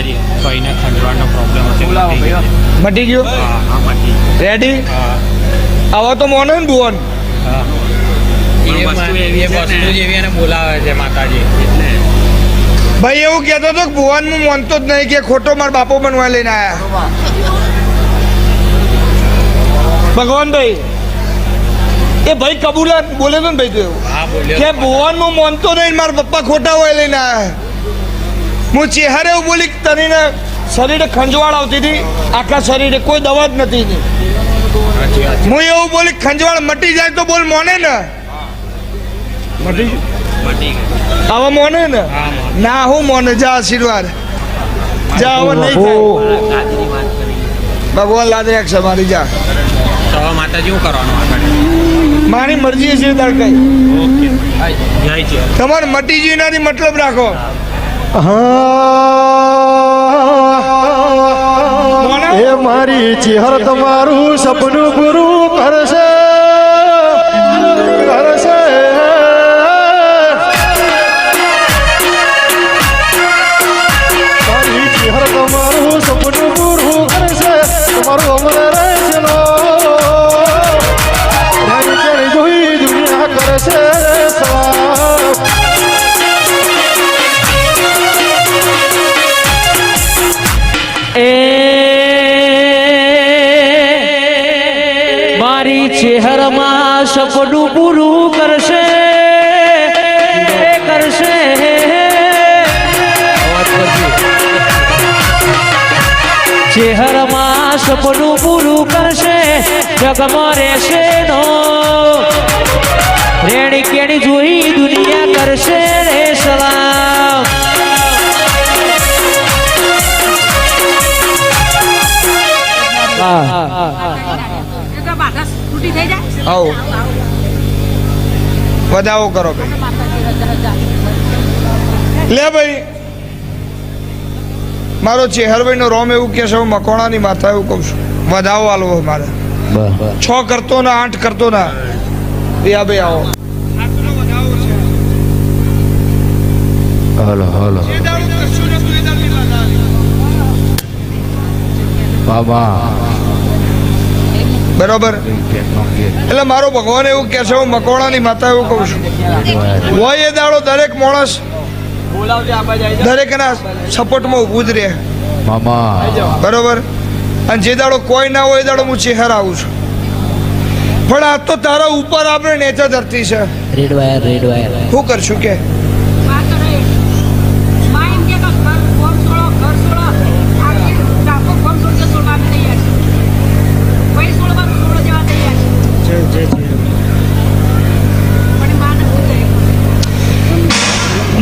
માતાજી કઈને ખંજવાળનો પ્રોબ્લેમ હતો મટી ગયો હા મટી રેડી હા આવા તો મોને ને ભુવન હા એ વસ્તુ જેવી એને બોલાવે છે માતાજી એટલે ભાઈ એવું કહેતો હતો કે ભુવન હું માનતો જ નહીં કે ખોટો મારા બાપો બનવા લઈને આયા ભગવાનભાઈ એ ભાઈ કબૂલાત બોલે તો ને ભાઈ તું એવું હા બોલ્યો કે ભુવન હું માનતો નહીં મારા પપ્પા ખોટા હોય લઈને આયા હું ચહેરે એવું બોલી કે તને શરીરે ખંજવાળ આવતી હતી આખા શરીરે કોઈ દવા જ નથી સાચી વાત હું એવું બોલી ખંજવાળ મટી જાય તો બોલ મોને ને મટી મટી ગઈ હવે મોને ને હા મોને. ના હું મોને જા આશીર્વાદ જા હવે નહીં થાય દાદીની વાત કરી ભગવાન લાદ રાખશે મારી જા તો હવે માતાજી શું કરવાનું આગળ મારી મરજી છે તાર કઈ ઓકે જય છે તમારે મટી જ એનાથી મતલબ રાખો એ મારી ચેહર તમારું સપનું પૂરું કરશે કરશે મારી ચેહર તમારું સપનું પૂરું કરશે તમારું અમર રહેશે નો જોઈ દુનિયા કરશે સવાલ મારી ચહેરમાં સપનું પૂરું કરશે કરશે ચહેરમાં સપનું પૂરું કરશે જગમાં રહેશે નો રેણી કેણી જોઈ દુનિયા કરશે રે સલામ આવો વધાવો કરો ભાઈ લે ભાઈ મારો ચેહરભાઈ નો રોમ એવું કે છે હું મકોણાની માથા એવું કહું છું વધાવો આલવો મારે 6 કરતો ના 8 કરતો ના યા ભાઈ આવો હલો હલો બાબા બરોબર એટલે મારો ભગવાન એવું કે છે હું મકોણાની માતા એવું કહું છું હોય એ દાડો દરેક માણસ દરેકના સપોર્ટમાં ઊભું જ રહે મામા બરોબર અને જે દાડો કોઈ ના હોય એ દાડો હું ચહેર આવું છું પણ આ તો તારા ઉપર આપણે નેચર ધરતી છે રેડ વાયર શું કરશું કે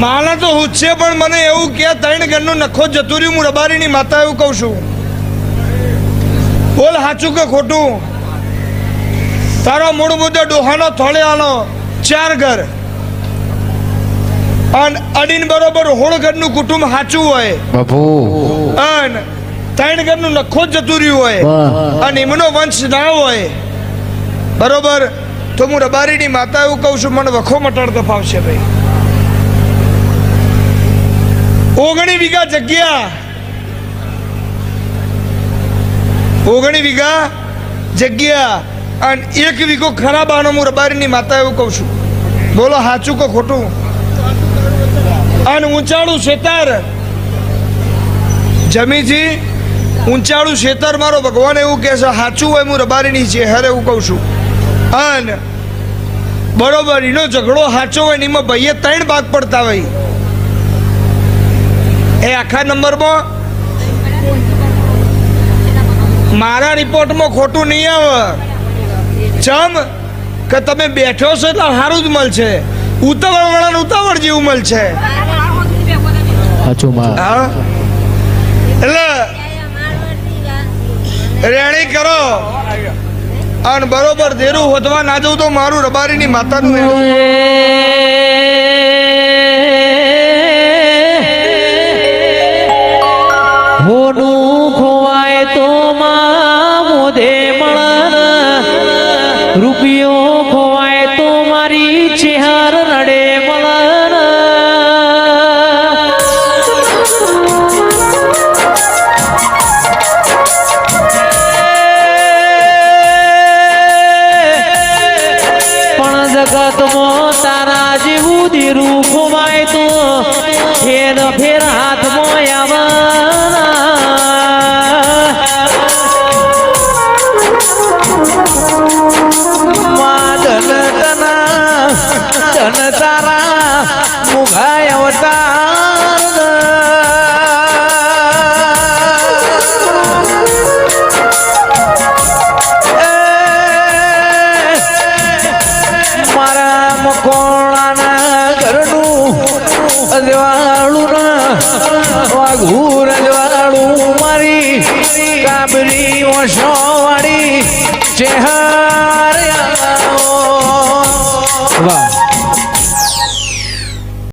માના તો હું છે પણ મને એવું કે 3 ઘરનું નખો જતું રહ્યું હું રબારીની માતા એવું કહું છું બોલ સાચું કે ખોટું તારો મૂળ મુદ્દો ડોહાનો થોળિયાનો 4 ઘર અને અડીન બરોબર 16 ઘરનું કુટુંબ સાચું હોય બાપુ અને 3 ઘરનું નખો જ જતું રહ્યું હોય અને એમનો વંશ ના હોય બરોબર તો હું રબારીની માતા એવું કહું છું મને વખો મટાડતો ફાવશે ભાઈ 19 વીઘા જગ્યા 19 વીઘા જગ્યા અને 1 વીઘો ખરાબ આનો હું રબારીની માતા એવું કહું છું બોલો સાચું કે ખોટું અને ઊંચાળું શેતર જમીથી ઊંચાળું શેતર મારો ભગવાન એવું કહે છે સાચું હોય હું રબારીની છે હરે એવું કહું છું અને બરોબર એનો ઝઘડો સાચો હોય ને એમાં ભાઈએ 3 ભાગ પડતા હોય એ આખા નંબરમાં મારા રિપોર્ટમાં ખોટું નહીં આવે ચમ કે તમે બેઠો છો એટલે સારું જ મળશે ઉતાવળ વાળાને ઉતાવળ જેવું મળશે હા એટલે રેડી કરો અને બરોબર ધેરું વધવા ના જવું તો મારું રબારીની માતાનું હોનું ખોવાય તો માં મોઢે મળન રૂપિયો ખોવાય તો મારી ચહેર રડે મળન રજવાળું વાઘું રજવાળું મારી કાબરી ઓછો વાળી ચેહા